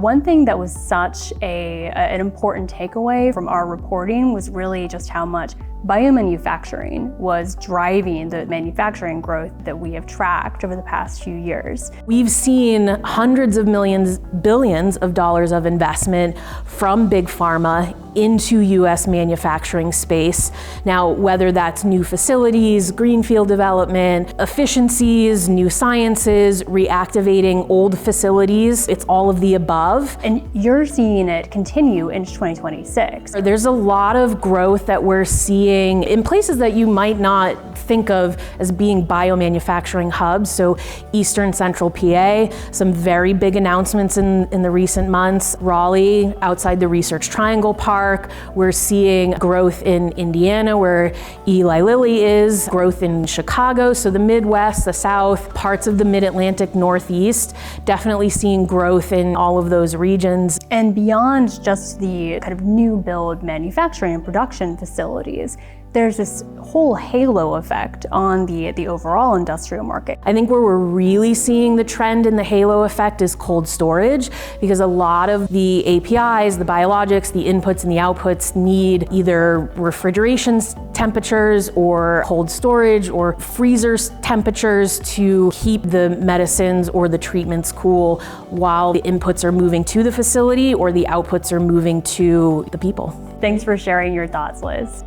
One thing that was such an important takeaway from our reporting was really just how much biomanufacturing was driving the manufacturing growth that we have tracked over the past few years. We've seen hundreds of millions, billions of dollars of investment from big pharma into US manufacturing space. Now, whether that's new facilities, greenfield development, efficiencies, new sciences, reactivating old facilities, it's all of the above. And you're seeing it continue into 2026. There's a lot of growth that we're seeing in places that you might not think of as being biomanufacturing hubs. So Eastern Central PA, some very big announcements in the recent months. Raleigh, outside the Research Triangle Park. We're seeing growth in Indiana, where Eli Lilly is, growth in Chicago, so the Midwest, the South, parts of the Mid-Atlantic Northeast, definitely seeing growth in all of those regions. And beyond just the kind of new build manufacturing and production facilities, there's this whole halo effect on the overall industrial market. I think where we're really seeing the trend in the halo effect is cold storage, because a lot of the APIs, the biologics, the inputs and the outputs need either refrigeration temperatures or cold storage or freezer temperatures to keep the medicines or the treatments cool while the inputs are moving to the facility or the outputs are moving to the people. Thanks for sharing your thoughts, Liz.